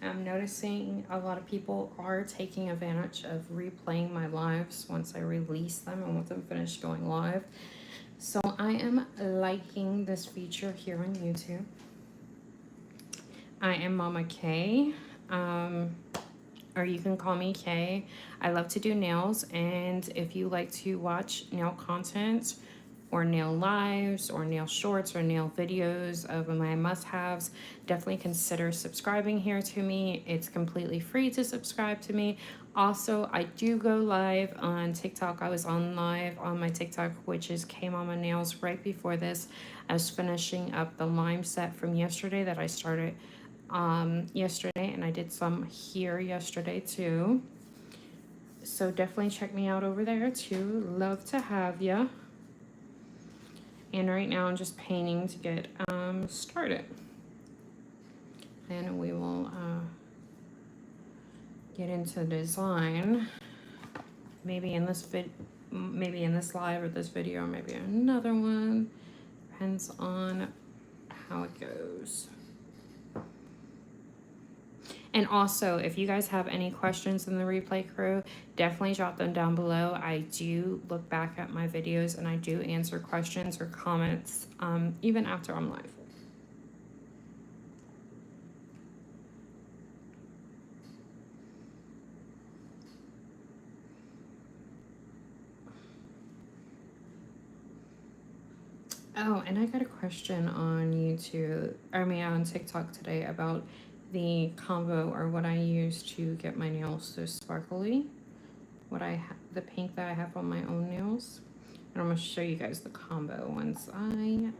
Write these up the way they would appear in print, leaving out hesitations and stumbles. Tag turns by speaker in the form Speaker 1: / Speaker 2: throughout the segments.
Speaker 1: I'm noticing a lot of people are taking advantage of replaying my lives once I release them and once I'm finished going live. So I am liking this feature here on YouTube. I am Mama K, or you can call me K. I love to do nails, and if you like to watch nail content or nail lives or nail shorts or nail videos of my must-haves, definitely consider subscribing here to me. It's completely free to subscribe to me. Also, I do go live on TikTok. I was on live on my TikTok, which is K Mama Nails, right before this. I was finishing up the lime set from yesterday that I started yesterday, and I did some here yesterday too. So definitely check me out over there too. Love to have ya. And right now I'm just painting to get started. And we will get into design. Maybe in this maybe in this live or this video, or maybe another one. Depends on how it goes. And also, if you guys have any questions in the replay crew, definitely drop them down below. I do look back at my videos and I do answer questions or comments even after I'm live. Oh, and I got a question on YouTube, on TikTok today about the combo or what I use to get my nails so sparkly. The paint that I have on my own nails. And I'm going to show you guys the combo once I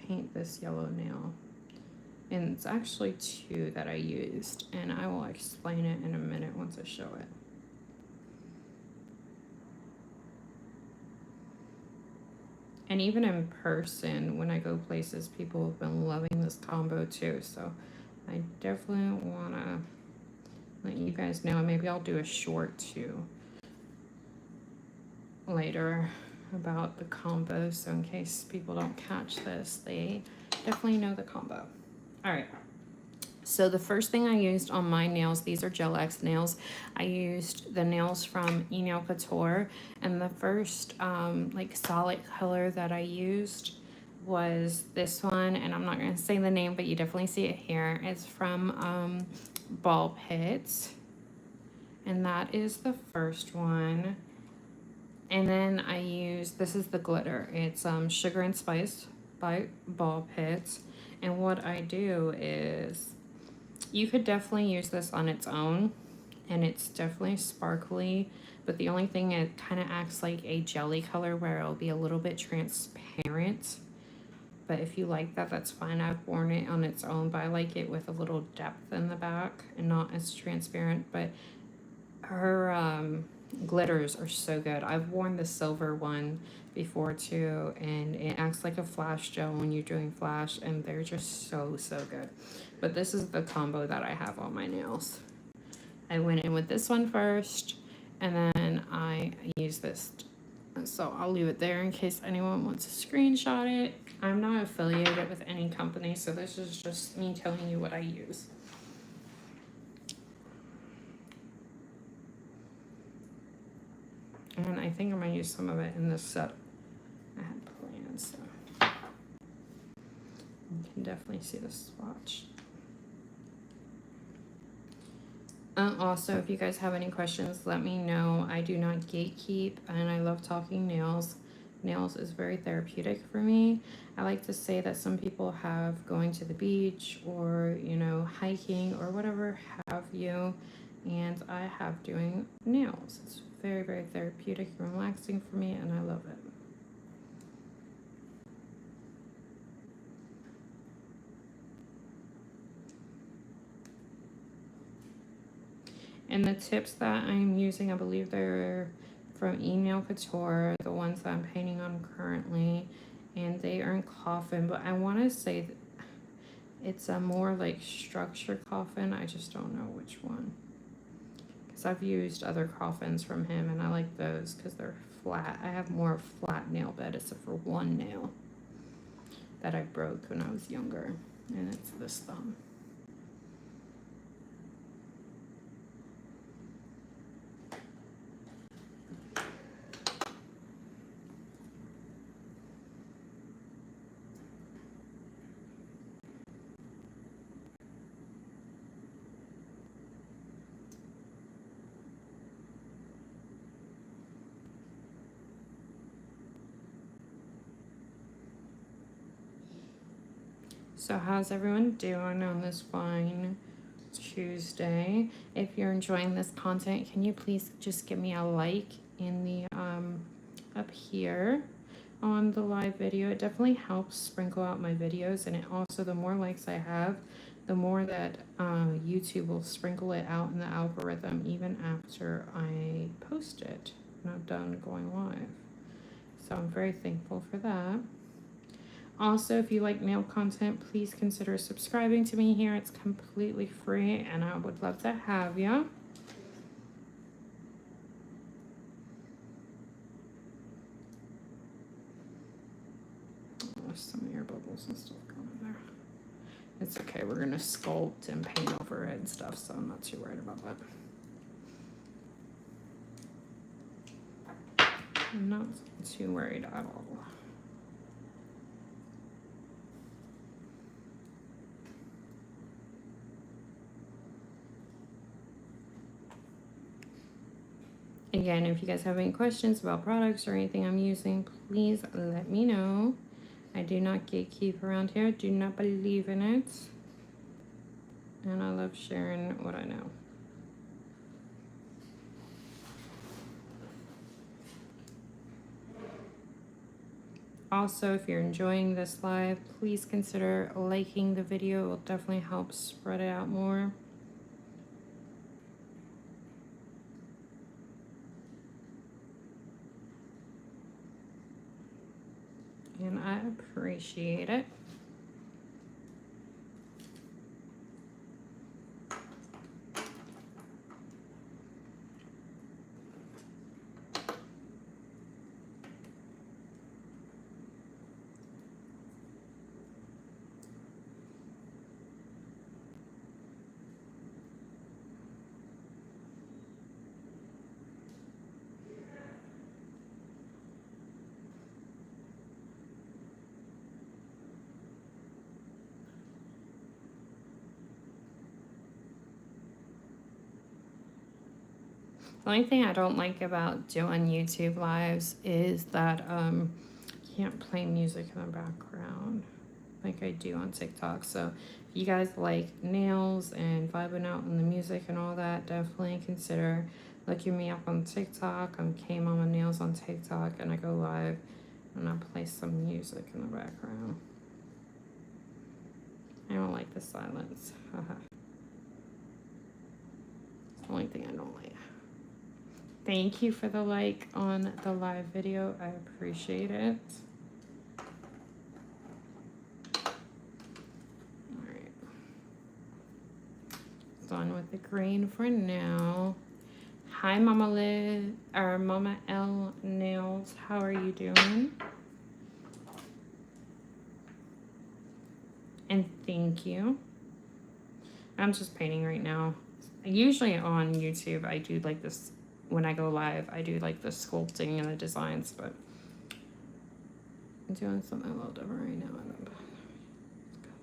Speaker 1: paint this yellow nail. And it's actually two that I used, and I will explain it in a minute once I show it. And even in person, when I go places, people have been loving this combo too. So I definitely want to let you guys know. Maybe I'll do a short too later about the combo. So in case people don't catch this, they definitely know the combo. All right. So the first thing I used on my nails, these are Gel X nails. I used the nails from Nail Couture, and the first like solid color that I used was this one, and I'm not gonna say the name, but you definitely see it here. It's from Ball Pit, and that is the first one. And then I used, this is the glitter. It's Sugar and Spice by Ball Pit, and what I do is, you could definitely use this on its own, and it's definitely sparkly, but the only thing, it kind of acts like a jelly color where it'll be a little bit transparent. But if you like that, that's fine. I've worn it on its own, but I like it with a little depth in the back and not as transparent. But her glitters are so good. I've worn the silver one before too, and it acts like a flash gel when you're doing flash, and they're just so good. But this is the combo that I have on my nails. I went in with this one first, and then I use this. So I'll leave it there in case anyone wants to screenshot it. I'm not affiliated with any company, so this is just me telling you what I use. And I think I'm going to use some of it in this set. I had planned, so you can definitely see the swatch. Also, if you guys have any questions, let me know. I do not gatekeep, and I love talking nails. Nails is very therapeutic for me. I like to say that some people have going to the beach or, you know, hiking or whatever have you, and I have doing nails. It's very therapeutic and relaxing for me, and I love it. And the tips that I'm using, I believe they're from Nail Couture, the ones that I'm painting on currently, and they are in Coffin, but I want to say that it's a more like structured Coffin. I just don't know which one, because I've used other Coffins from him, and I like those because they're flat. I have more flat nail bed, except for one nail that I broke when I was younger, and it's this thumb. So how's everyone doing on this fine Tuesday? If you're enjoying this content, can you please just give me a like in the up here on the live video? It definitely helps sprinkle out my videos, and it also, the more likes I have, the more that YouTube will sprinkle it out in the algorithm even after I post it and I'm done going live. So I'm very thankful for that. Also, if you like nail content, please consider subscribing to me here. It's completely free, and I would love to have you. Oh, some air bubbles and stuff going in there. It's okay. We're going to sculpt and paint over it and stuff, so I'm not too worried about that. I'm not too worried at all. Again, if you guys have any questions about products or anything I'm using, please let me know. I do not gatekeep around here. I do not believe in it. And I love sharing what I know. Also, if you're enjoying this live, please consider liking the video. It will definitely help spread it out more. And I appreciate it. The only thing I don't like about doing YouTube lives is that you can't play music in the background like I do on TikTok. So if you guys like nails and vibing out on the music and all that, definitely consider looking me up on TikTok. I'm K-Mama Nails on TikTok, and I go live and I play some music in the background. I don't like the silence. It's the only thing I don't like. Thank you for the like on the live video. I appreciate it. All right. Done with the green for now. Hi, Mama Liz, or Mama L Nails. How are you doing? And thank you. I'm just painting right now. Usually on YouTube, I do like this. When I go live, I do like the sculpting and the designs, but I'm doing something a little different right now.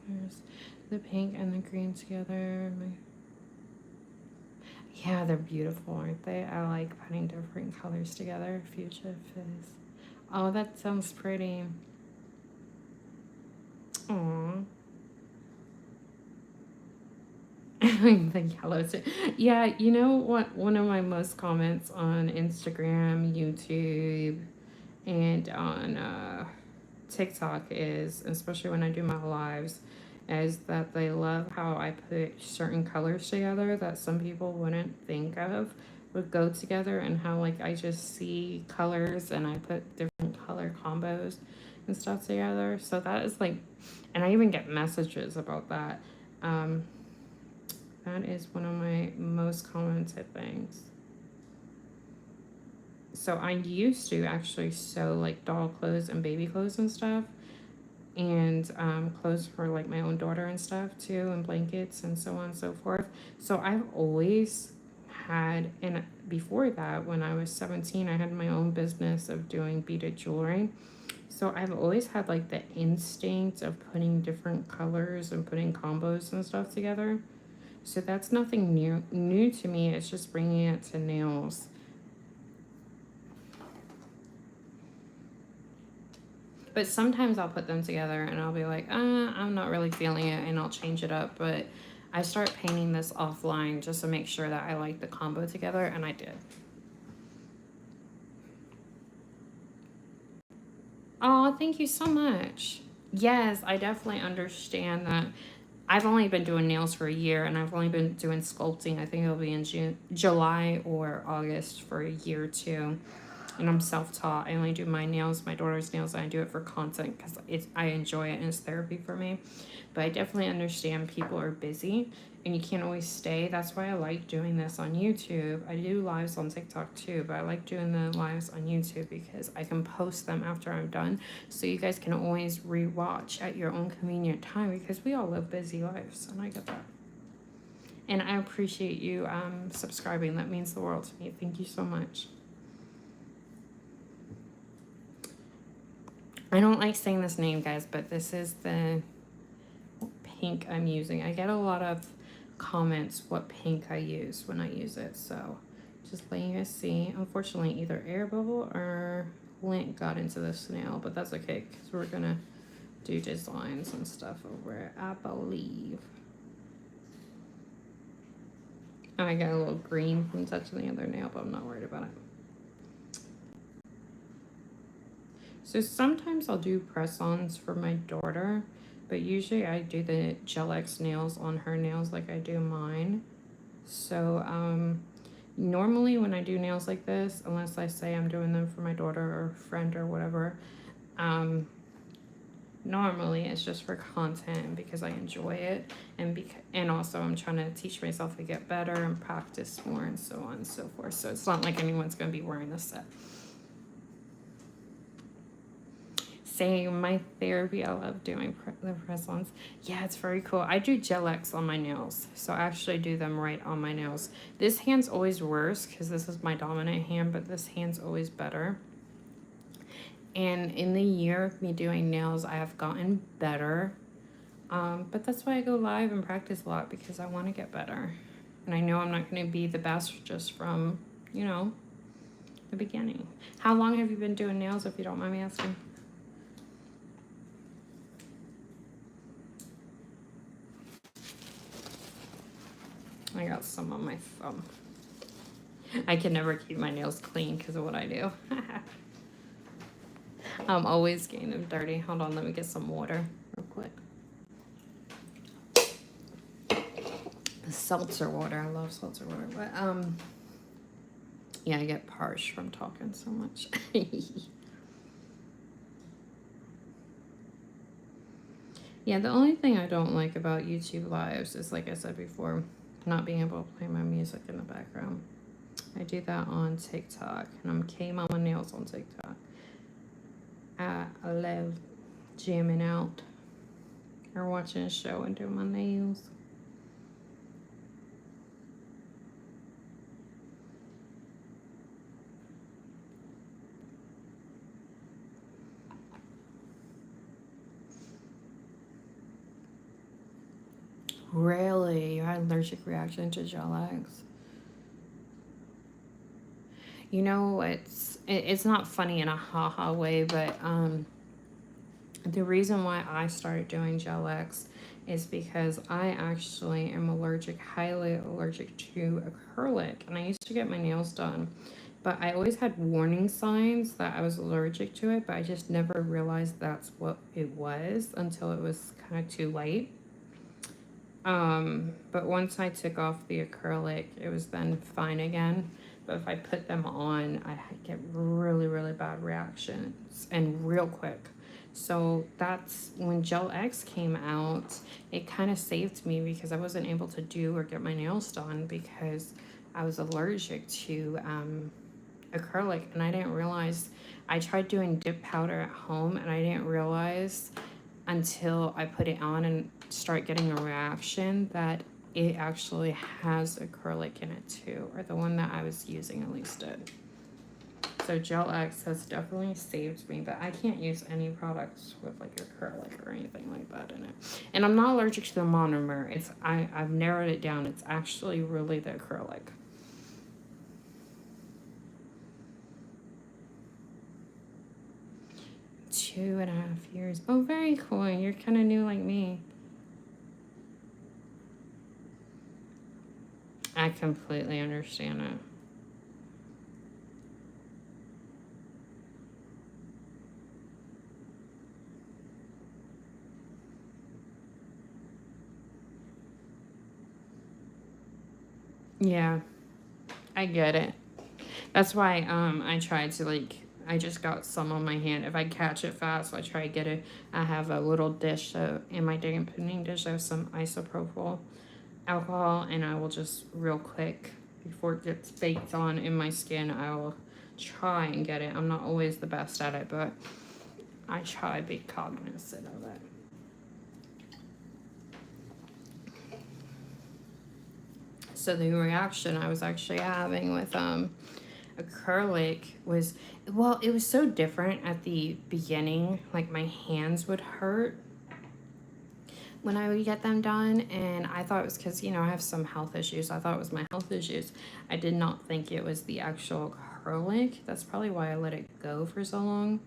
Speaker 1: Colors, the pink and the green together. Yeah, they're beautiful, aren't they? I like putting different colors together. Fuchsia fizz. Oh, that sounds pretty. Aww. The yellow too. Yeah, you know what? One of my most comments on Instagram, YouTube, and on TikTok is, especially when I do my lives, is that they love how I put certain colors together that some people wouldn't think of would go together, and how like I just see colors and I put different color combos and stuff together. So that is like, and I even get messages about that. That is one of my most commented things. So I used to actually sew like doll clothes and baby clothes and stuff, and clothes for like my own daughter and stuff too, and blankets and so on and so forth. So I've always had, and before that, when I was 17, I had my own business of doing beaded jewelry. So I've always had like the instinct of putting different colors and putting combos and stuff together. So that's nothing new to me. It's just bringing it to nails. But sometimes I'll put them together and I'll be like, I'm not really feeling it, and I'll change it up. But I start painting this offline just to make sure that I like the combo together, and I did. Oh, thank you so much. Yes, I definitely understand that. I've only been doing nails for a year, and I've only been doing sculpting. I think it'll be in July or August for a year or two. And I'm self-taught. I only do my nails, my daughter's nails, and I do it for content because I enjoy it and it's therapy for me. But I definitely understand people are busy and you can't always stay. That's why I like doing this on YouTube. I do lives on TikTok too, but I like doing the lives on YouTube because I can post them after I'm done. So you guys can always rewatch at your own convenient time because we all live busy lives, and I get that. And I appreciate you subscribing. That means the world to me. Thank you so much. I don't like saying this name, guys, but this is the pink I'm using. I get a lot of comments what pink I use when I use it, so just letting you guys see. Unfortunately, either air bubble or lint got into this nail, but that's okay because we're gonna do designs and stuff over it, I believe. I got a little green from touching the other nail, but I'm not worried about it. So sometimes I'll do press-ons for my daughter, but usually I do the Gel X nails on her nails like I do mine. So normally when I do nails like this, unless I say I'm doing them for my daughter or friend or whatever, normally it's just for content because I enjoy it, and also I'm trying to teach myself to get better and practice more and so on and so forth. So it's not like anyone's going to be wearing this set. Saying my therapy, I love doing the press-ons. Yeah, it's very cool. I do Gel X on my nails, so I actually do them right on my nails. This hand's always worse because this is my dominant hand, but this hand's always better. And in the year of me doing nails, I have gotten better. But that's why I go live and practice a lot, because I want to get better. And I know I'm not going to be the best just from, you know, the beginning. How long have you been doing nails, if you don't mind me asking? I got some on my thumb. I can never keep my nails clean because of what I do. I'm always getting them dirty. Hold on, let me get some water real quick. The seltzer water. I love seltzer water. But yeah, I get parched from talking so much. Yeah, the only thing I don't like about YouTube lives is, like I said before, not being able to play my music in the background. I do that on TikTok, and I'm K-Mama Nails on TikTok. I love jamming out or watching a show and doing my nails. Really? You had an allergic reaction to Gel X? You know, it's not funny in a ha-ha way, but the reason why I started doing Gel X is because I actually am highly allergic to acrylic, and I used to get my nails done, but I always had warning signs that I was allergic to it, but I just never realized that's what it was until it was kind of too late. But once I took off the acrylic, it was then fine again. But if I put them on, I get really, really bad reactions and real quick. So that's when Gel X came out, it kind of saved me because I wasn't able to do or get my nails done because I was allergic to acrylic, and I didn't realize. I tried doing dip powder at home, and I didn't realize until I put it on and start getting a reaction that it actually has acrylic in it too, or the one that I was using at least did. So Gel X has definitely saved me, but I can't use any products with like acrylic or anything like that in it. And I'm not allergic to the monomer. I've narrowed it down. It's actually really the acrylic. 2.5 years. Oh, very cool. You're kind of new like me. I completely understand it. Yeah, I get it. That's why I tried to like I just got some on my hand. If I catch it fast, I try to get it. I have a little dish in my dampening dish. I have some isopropyl alcohol, and I will just real quick before it gets baked on in my skin, I will try and get it. I'm not always the best at it, but I try to be cognizant of it. So the reaction I was actually having with acrylic was, well, it was so different at the beginning. Like my hands would hurt when I would get them done, and I thought it was because, you know, I have some health issues. I thought it was my health issues. I did not think it was the actual acrylic. That's probably why I let it go for so long.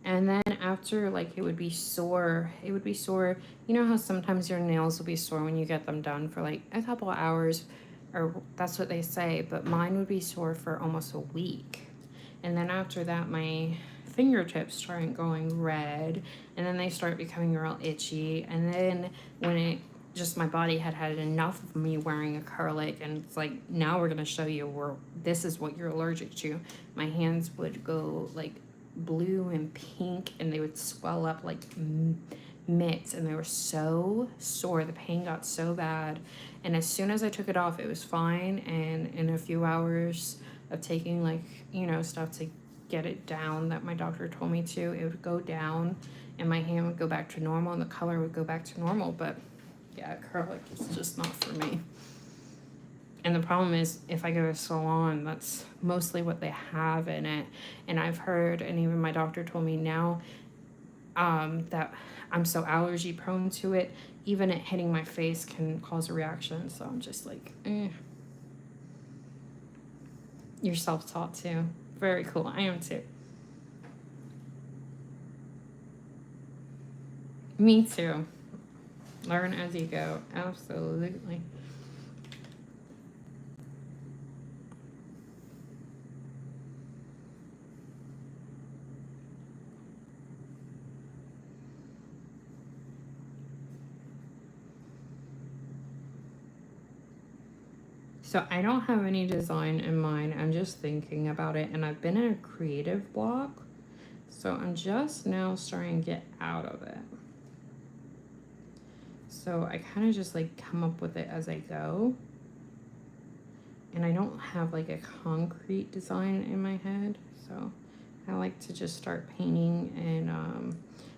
Speaker 1: And then after, like, it would be sore. It would be sore. You know how sometimes your nails will be sore when you get them done for like a couple of hours, or that's what they say, but mine would be sore for almost a week. And then after that, my fingertips start going red, and then they start becoming real itchy. And then when it just, my body had had enough of me wearing acrylic, and it's like, now we're going to show you where this is what you're allergic to. My hands would go like blue and pink, and they would swell up like mitts, and they were so sore. The pain got so bad, and as soon as I took it off, it was fine. And in a few hours of taking, like, you know, stuff to get it down that my doctor told me to, it would go down, and my hand would go back to normal, and the color would go back to normal. But yeah, acrylic is just not for me. And the problem is, if I go to a salon, that's mostly what they have in it. And I've heard, and even my doctor told me now, that I'm so allergy prone to it, even it hitting my face can cause a reaction. So I'm just like, You're self-taught too. Very cool. I am too. Me too. Learn as you go. Absolutely. So I don't have any design in mind. I'm just thinking about it, and I've been in a creative block. So I'm just now starting to get out of it. So I kind of just like come up with it as I go. And I don't have like a concrete design in my head. So I like to just start painting and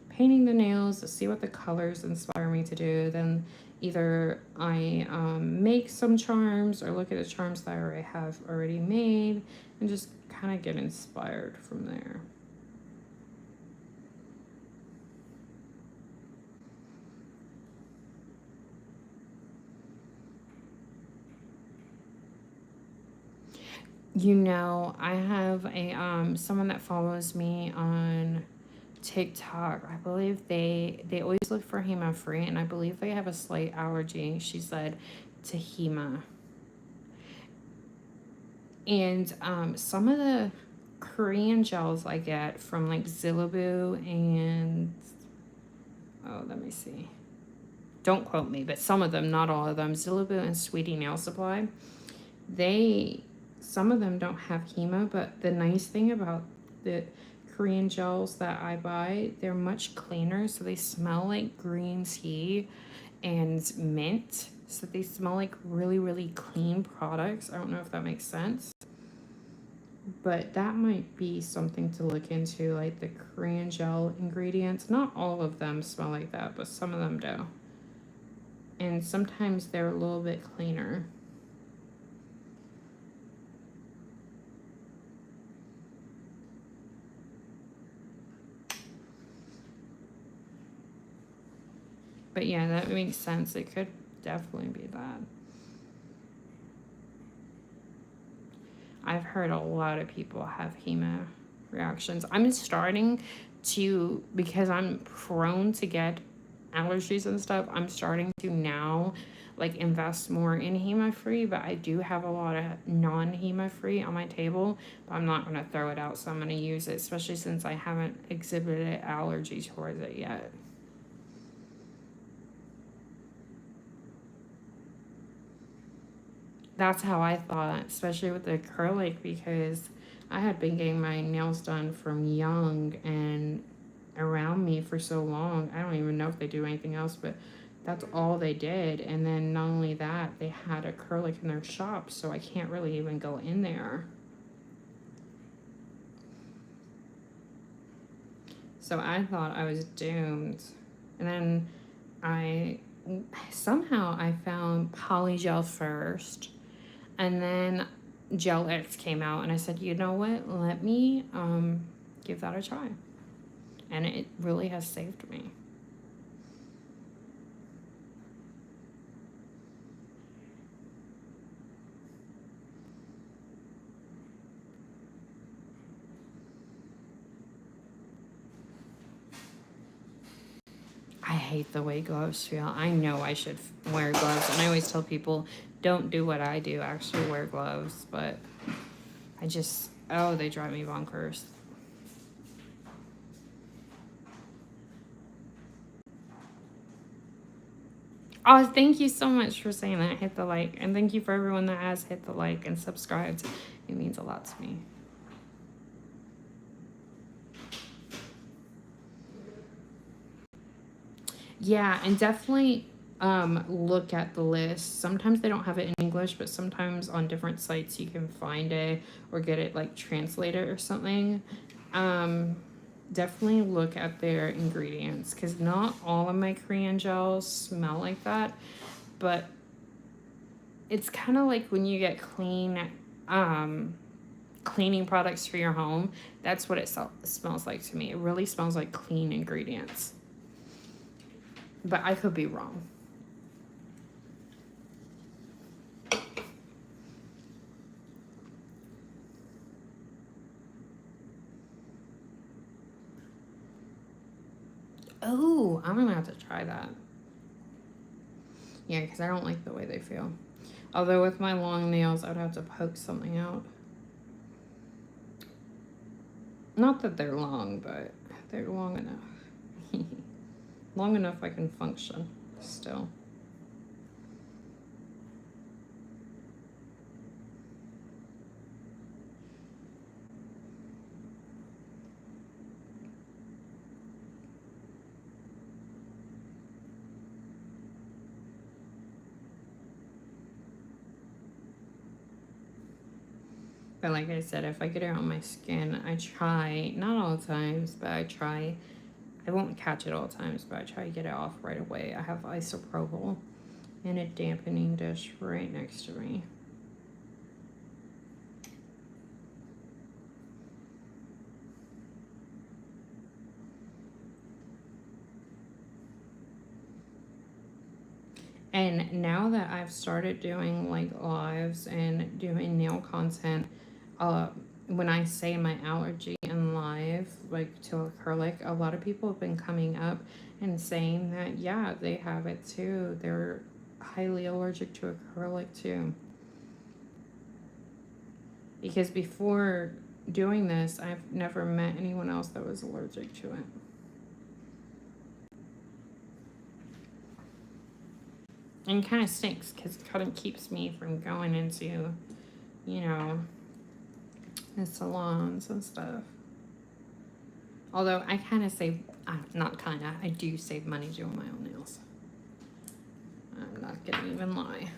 Speaker 1: painting the nails to see what the colors inspire me to do. Then either I make some charms or look at the charms that I have already made and just kind of get inspired from there. You know, I have a someone that follows me on TikTok. I believe they always look for HEMA free, and I believe they have a slight allergy, she said, to HEMA. And some of the Korean gels I get from like Zillaboo and, oh, let me see. Don't quote me, but some of them, not all of them, Zillaboo and Sweetie Nail Supply, some of them don't have HEMA, but the nice thing about the Korean gels that I buy, they're much cleaner, so they smell like green tea and mint, so they smell like really, really clean products. I don't know if that makes sense, but that might be something to look into, like the Korean gel ingredients. Not all of them smell like that, but some of them do, and sometimes they're a little bit cleaner. But yeah, that makes sense. It could definitely be that. I've heard a lot of people have HEMA reactions. I'm starting because I'm prone to get allergies and stuff, I'm starting to now like invest more in hemo-free, but I do have a lot of non-hemo-free on my table, but I'm not going to throw it out, so I'm going to use it, especially since I haven't exhibited allergy towards it yet. That's how I thought, especially with the acrylic, because I had been getting my nails done from young and around me for so long. I don't even know if they do anything else, but that's all they did. And then not only that, they had acrylic in their shop, so I can't really even go in there. So I thought I was doomed. And then I found polygel first, and then Gel X came out, and I said, you know what, let me give that a try. And it really has saved me. I hate the way gloves feel. I know I should wear gloves, and I always tell people, don't do what I do, actually wear gloves, but I just, oh, they drive me bonkers. Oh, thank you so much for saying that. Hit the like. And thank you for everyone that has hit the like and subscribed. It means a lot to me. Yeah, and definitely look at the list. Sometimes they don't have it in English, but sometimes on different sites you can find it or get it like translated or something. Definitely look at their ingredients, because not all of my Korean gels smell like that, but it's kind of like when you get cleaning products for your home. That's what it smells like to me. It really smells like clean ingredients, but I could be wrong. Oh, I'm gonna have to try that. Yeah, because I don't like the way they feel. Although with my long nails, I'd have to poke something out. Not that they're long, but they're long enough. Long enough I can function still. But like I said, if I get it on my skin, I try, not all the times, but I try. I won't catch it all the times, but I try to get it off right away. I have isopropyl and a dampening dish right next to me. And now that I've started doing like lives and doing nail content, when I say my allergy in live, like to acrylic, a lot of people have been coming up and saying that, yeah, they have it too. They're highly allergic to acrylic too. Because before doing this, I've never met anyone else that was allergic to it. And it kind of stinks because it kind of keeps me from going into, you know, the salons and stuff. Although I kind of save, not kind of, I do save money doing my own nails. I'm not gonna even lie.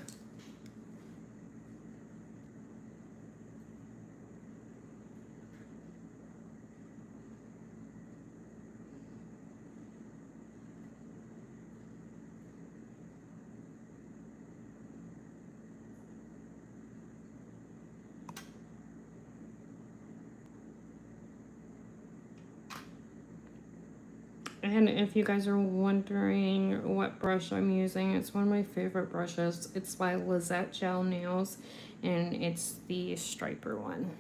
Speaker 1: And if you guys are wondering what brush I'm using, it's one of my favorite brushes. It's by Lizette Gel Nails, and it's the striper one.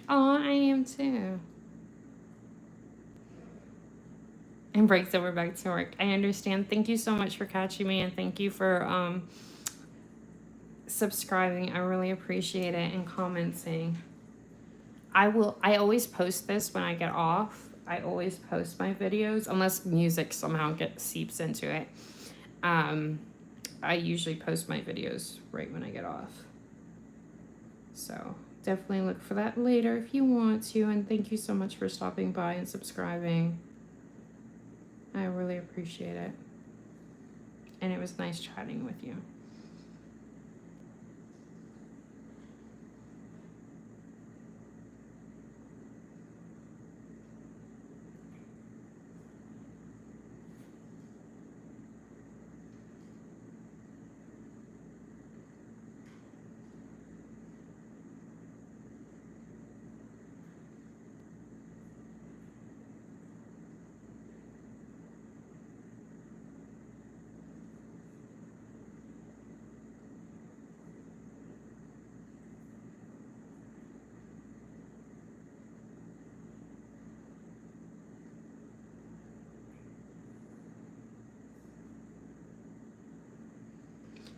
Speaker 1: Oh, I am too. And breaks over back to work. I understand. Thank you so much for catching me, and thank you for subscribing. I really appreciate it, and commenting. I always post this when I get off. I always post my videos unless music somehow seeps into it. I usually post my videos right when I get off. So definitely look for that later if you want to, and thank you so much for stopping by and subscribing. I really appreciate it. And it was nice chatting with you.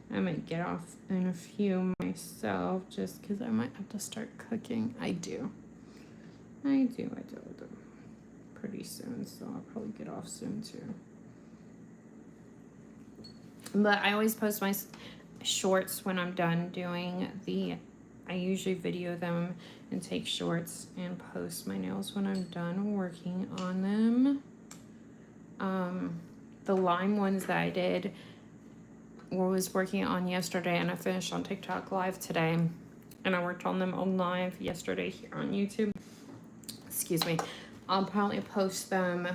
Speaker 1: I might get off in a few myself just because I might have to start cooking. I do. Pretty soon, so I'll probably get off soon too. But I always post my shorts when I'm done doing I usually video them and take shorts and post my nails when I'm done working on them. The lime ones that I did was working on yesterday, and I finished on TikTok live today, and I worked on them on live yesterday here on YouTube. Excuse me. I'll probably post them.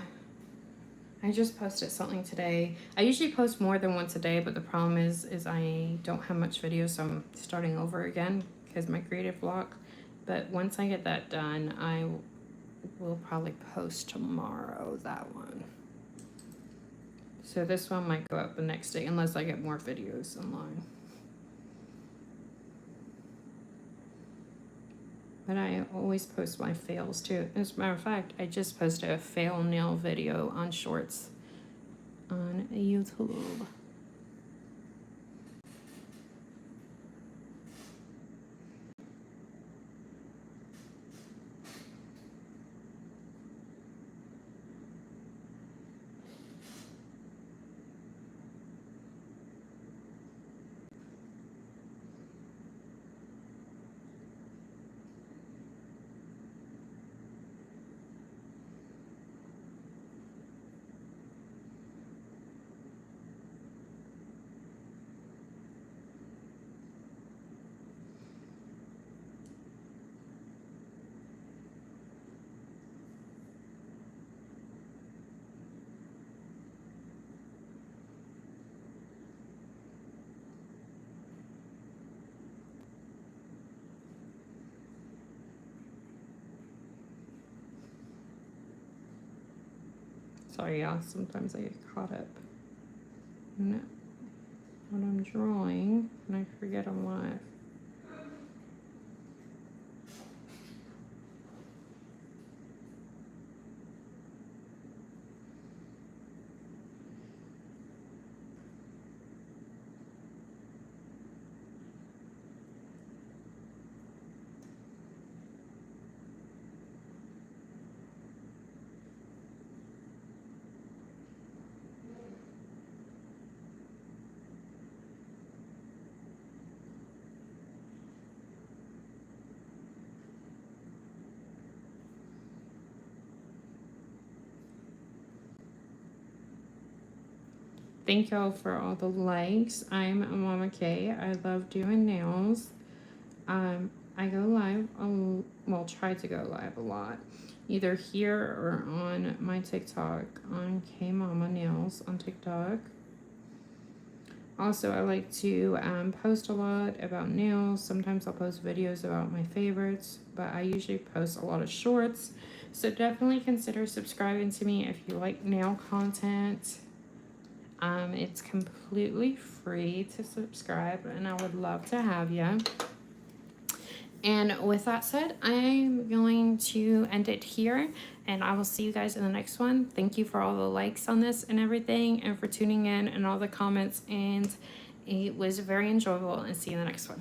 Speaker 1: I just posted something today. I usually post more than once a day, but the problem is I don't have much video, so I'm starting over again because my creative block. But once I get that done, I will probably post tomorrow that one. So this one might go up the next day unless I get more videos online. But I always post my fails too. As a matter of fact, I just posted a fail nail video on shorts on YouTube. Sorry, y'all. Sometimes I get caught up in what I'm drawing and I forget I'm live. Thank y'all for all the likes. I'm Mama K. I love doing nails. I go live, well, try to go live a lot, either here or on my TikTok, on K Mama Nails on TikTok. Also, I like to post a lot about nails. Sometimes I'll post videos about my favorites, but I usually post a lot of shorts. So definitely consider subscribing to me if you like nail content. It's completely free to subscribe, and I would love to have you. And with that said, I'm going to end it here, and I will see you guys in the next one. Thank you for all the likes on this and everything, and for tuning in and all the comments, and it was very enjoyable, and see you in the next one.